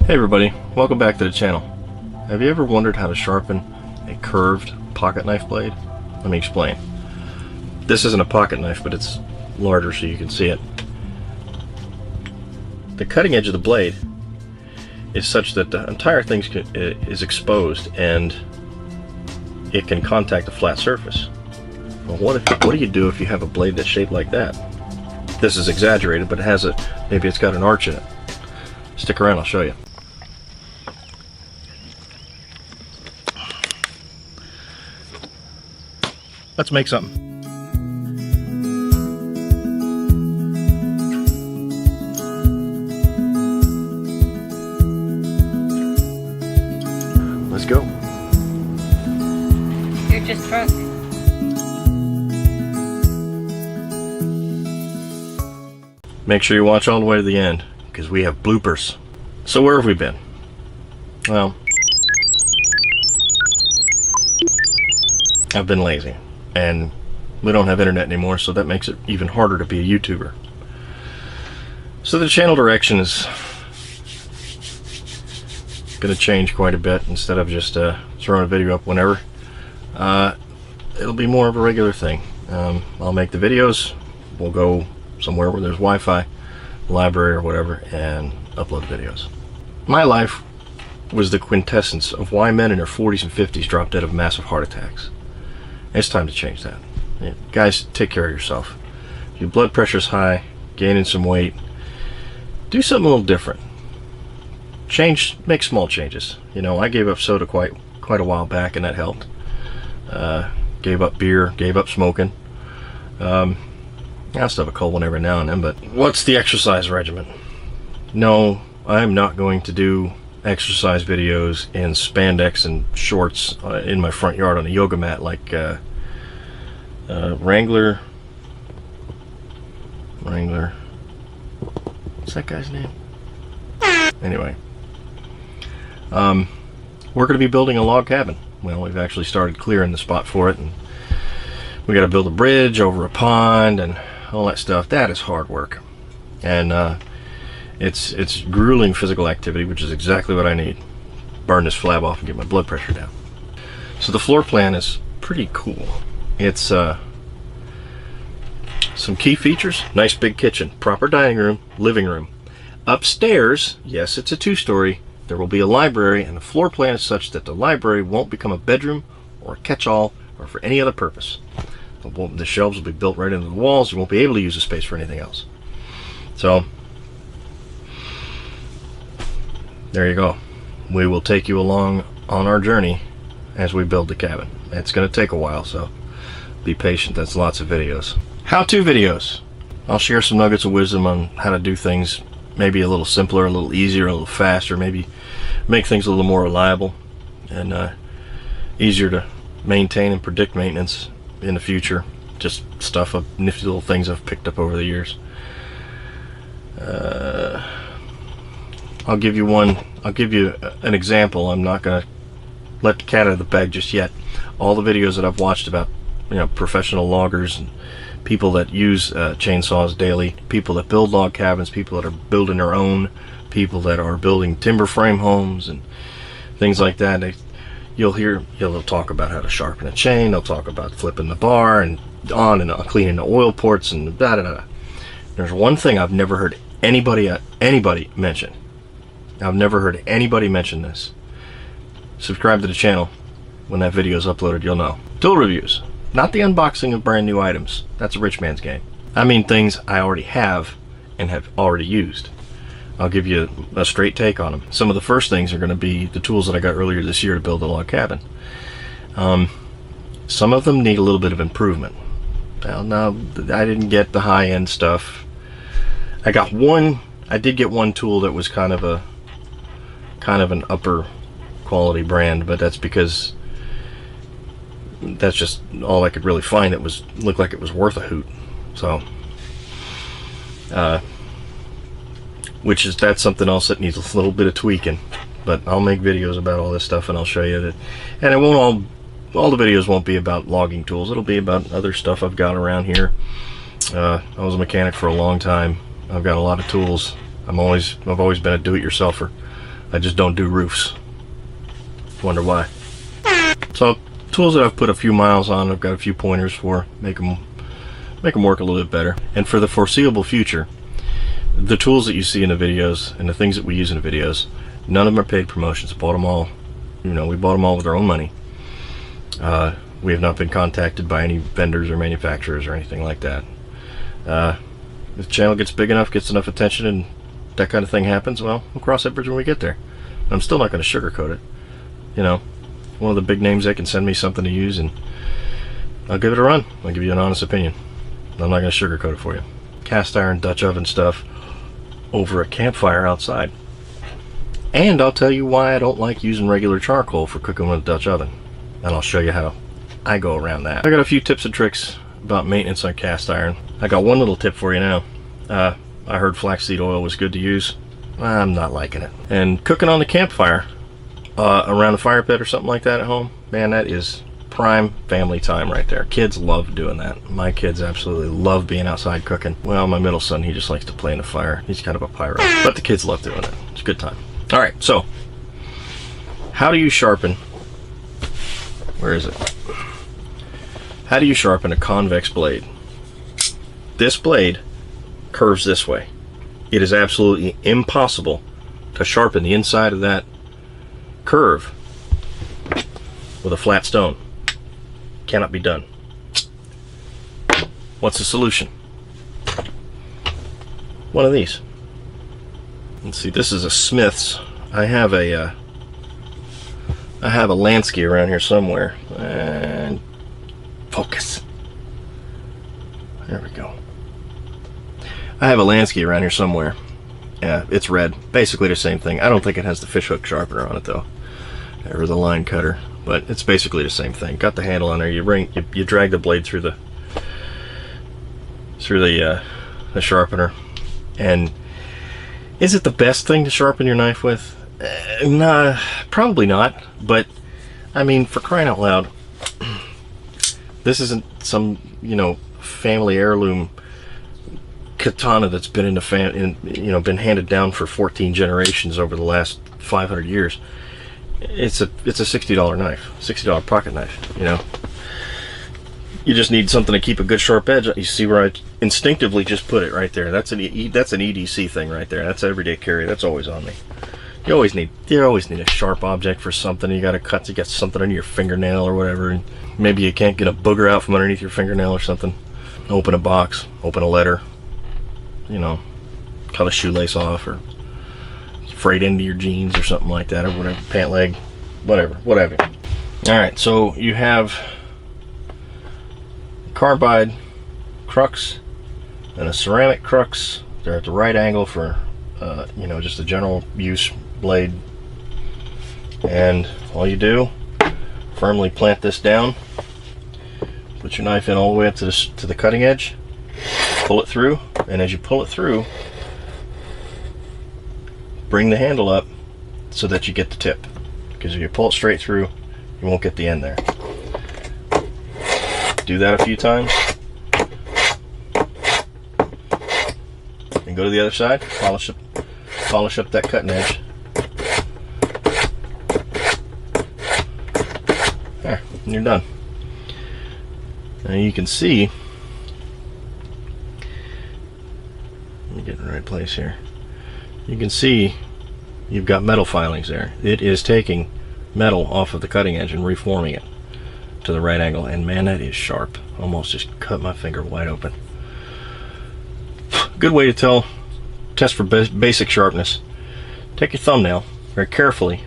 Hey everybody, welcome back to the channel. Have you ever wondered how to sharpen a curved pocket knife blade? Let me explain. This isn't a pocket knife, but it's larger so you can see it. The cutting edge of the blade is such that the entire thing is exposed and it can contact a flat surface. Well, what do you do if you have a blade that's shaped like that? This is exaggerated, but it has maybe it's got an arch in it. Stick around, I'll show you. Let's make something. Let's go. You're just drunk. Make sure you watch all the way to the end, because we have bloopers. So where have we been? Well, I've been lazy. And we don't have internet anymore, so that makes it even harder to be a YouTuber. So the channel direction is going to change quite a bit. Instead of just throwing a video up whenever, it'll be more of a regular thing. I'll make the videos, we'll go somewhere where there's Wi-Fi, library or whatever, and upload videos. My life was the quintessence of why men in their 40s and 50s drop dead of massive heart attacks. It's time to change that. Yeah, guys, take care of yourself. If your blood pressure's high, gaining some weight, do something a little different. Make small changes. You know, I gave up soda quite a while back, and that helped. Gave up beer, gave up smoking. I still have a cold one every now and then, but what's the exercise regimen? No, I'm not going to do exercise videos in spandex and shorts in my front yard on a yoga mat like Wrangler, what's that guy's name? Anyway, we're going to be building a log cabin. Well, we've actually started clearing the spot for it, and we got to build a bridge over a pond and all that stuff. That is hard work, and it's grueling physical activity, which is exactly what I need. Burn this flab off and get my blood pressure down. So the floor plan is pretty cool. It's some key features: nice big kitchen, proper dining room, living room. Upstairs, yes, it's a two-story, there will be a library, and the floor plan is such that the library won't become a bedroom or a catch-all or for any other purpose. The shelves will be built right into the walls. You won't be able to use the space for anything else. So there you go. We will take you along on our journey as we build the cabin. It's going to take a while, so be patient. That's lots of videos. How-to videos. I'll share some nuggets of wisdom on how to do things maybe a little simpler, a little easier, a little faster, maybe make things a little more reliable and easier to maintain and predict maintenance in the future. Just stuff of nifty little things I've picked up over the years. I'll give you an example. I'm not going to let the cat out of the bag just yet. All the videos that I've watched about, professional loggers and people that use chainsaws daily, people that build log cabins, people that are building their own, people that are building timber frame homes and things like that. They'll talk about how to sharpen a chain. They'll talk about flipping the bar and cleaning the oil ports and da da da. There's one thing I've never heard anybody mention. I've never heard anybody mention this. Subscribe to the channel. When that video is uploaded, you'll know. Tool reviews. Not the unboxing of brand new items. That's a rich man's game. I mean things I already have and have already used. I'll give you a straight take on them. Some of the first things are going to be the tools that I got earlier this year to build a log cabin. Some of them need a little bit of improvement. Well, no, I didn't get the high-end stuff. I did get one tool that was kind of an upper quality brand, but that's because that's just all I could really find that looked like it was worth a hoot. So that's something else that needs a little bit of tweaking, but I'll make videos about all this stuff and I'll show you that. And it won't all the videos won't be about logging tools. It'll be about other stuff I've got around here. I was a mechanic for a long time. I've got a lot of tools. I've always been a do-it-yourselfer. I just don't do roofs. Wonder why. So tools that I've put a few miles on, I've got a few pointers for, make them work a little bit better. And for the foreseeable future, the tools that you see in the videos and the things that we use in the videos, none of them are paid promotions. Bought them all, you know, we bought them all with our own money. We have not been contacted by any vendors or manufacturers or anything like that. If the channel gets big enough, gets enough attention, and that kind of thing happens, well, we'll cross that bridge when we get there. I'm still not going to sugarcoat it. You know, one of the big names, they can send me something to use, and I'll give it a run. I'll give you an honest opinion. I'm not going to sugarcoat it for you. Cast iron Dutch oven stuff over a campfire outside. And I'll tell you why I don't like using regular charcoal for cooking with a Dutch oven. And I'll show you how I go around that. I got a few tips and tricks about maintenance on cast iron. I got one little tip for you now. I heard flaxseed oil was good to use. I'm not liking it. And cooking on the campfire, around a fire pit or something like that at home, man, that is prime family time right there. Kids love doing that. My kids absolutely love being outside cooking. Well, my middle son, he just likes to play in the fire. He's kind of a pyro, but the kids love doing it. It's a good time. All right, so how do you sharpen? Where is it? How do you sharpen a convex blade? This blade curves this way. It is absolutely impossible to sharpen the inside of that curve with a flat stone. Cannot be done. What's the solution? One of these. Let's see, this is a Smith's. I have a Lansky around here somewhere. And focus. There we go. I have a Lansky around here somewhere. Yeah, it's red. Basically the same thing. I don't think it has the fishhook sharpener on it though, or the line cutter, but it's basically the same thing. Got the handle on there. You drag the blade through the sharpener. And is it the best thing to sharpen your knife with? Nah, probably not. But I mean, for crying out loud, this isn't some, you know, family heirloom katana that's been been handed down for 14 generations over the last 500 years. It's a $60 knife, $60 pocket knife. You know, you just need something to keep a good sharp edge. You see where I instinctively just put it right there. That's an EDC thing right there. That's everyday carry. That's always on me. You always need a sharp object for something. You got to cut. You got something under your fingernail or whatever. And maybe you can't get a booger out from underneath your fingernail or something. Open a box. Open a letter. You know, cut a shoelace off, or frayed into your jeans or something like that, or whatever, pant leg, whatever. All right, so you have carbide crux and a ceramic crux. They're at the right angle for, you know, just a general use blade. And all you do, firmly plant this down, put your knife in all the way up to the cutting edge, pull it through, and as you pull it through, bring the handle up so that you get the tip, because if you pull it straight through, you won't get the end there. Do that a few times and go to the other side, polish up that cutting edge. There, and you're done. Now you can see, let me get in the right place here. You can see you've got metal filings there. It is taking metal off of the cutting edge and reforming it to the right angle, and man, that is sharp. Almost just cut my finger wide open. Good way to test for basic sharpness. Take your thumbnail very carefully,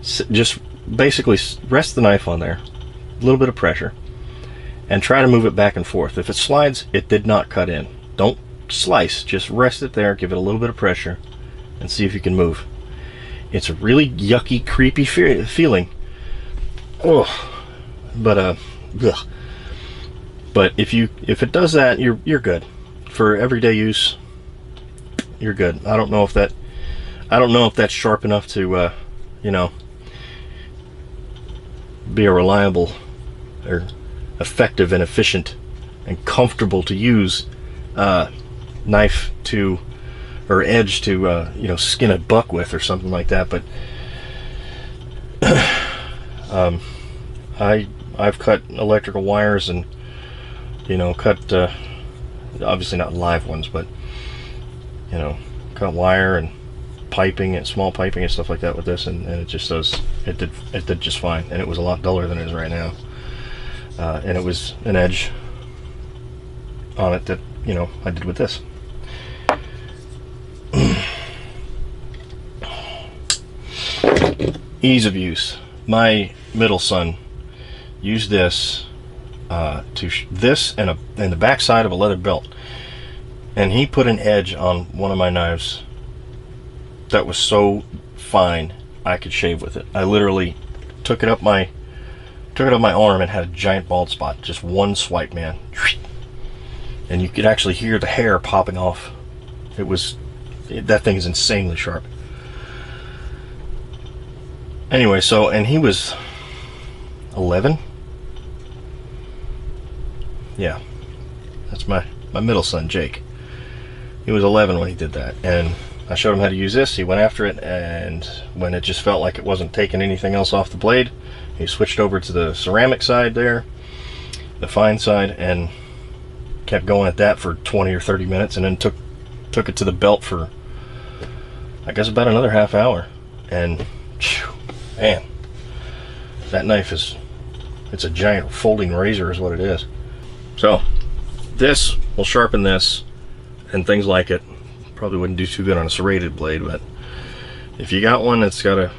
just basically rest the knife on there, a little bit of pressure, and try to move it back and forth. If it slides, it did not cut in. Don't slice, just rest it there, give it a little bit of pressure, and see if you can move. It's a really yucky, creepy feeling. Oh, but ugh. But if it does that, you're good. For everyday use, you're good. I don't know if that's sharp enough to you know, be a reliable or effective and efficient and comfortable to use knife to or edge to you know, skin a buck with or something like that. But I've cut electrical wires and, you know, cut obviously not live ones, but, you know, cut wire and piping and small piping and stuff like that with this, and it just does, it did just fine, and it was a lot duller than it is right now, and it was an edge on it that, you know, I did with this. Ease of use. My middle son used this this and the back side of a leather belt, and he put an edge on one of my knives that was so fine I could shave with it. I literally took it up my arm and had a giant bald spot. Just one swipe, man, and you could actually hear the hair popping off. That thing is insanely sharp. Anyway, so, and he was 11. Yeah, that's my middle son, Jake. He was 11 when he did that, and I showed him how to use this. He went after it, and when it just felt like it wasn't taking anything else off the blade, he switched over to the ceramic side there, the fine side, and kept going at that for 20 or 30 minutes, and then took it to the belt for, I guess, about another half hour. And phew, man, that knife it's a giant folding razor is what it is. So this will sharpen this and things like it. Probably wouldn't do too good on a serrated blade, but if you got one that's got a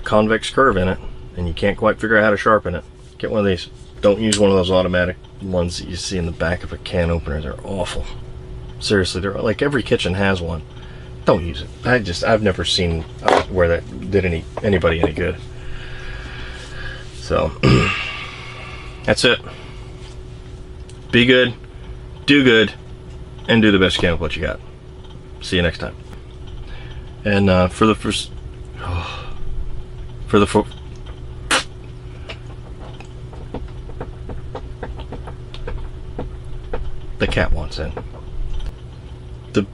convex curve in it and you can't quite figure out how to sharpen it, get one of these. Don't use one of those automatic ones that you see in the back of a can opener. They're awful. Seriously, they're like, every kitchen has one. Don't use it. I've never seen where that did anybody any good. So that's it. Be good, do good, and do the best you can with what you got. See you next time. And for the cat wants in. The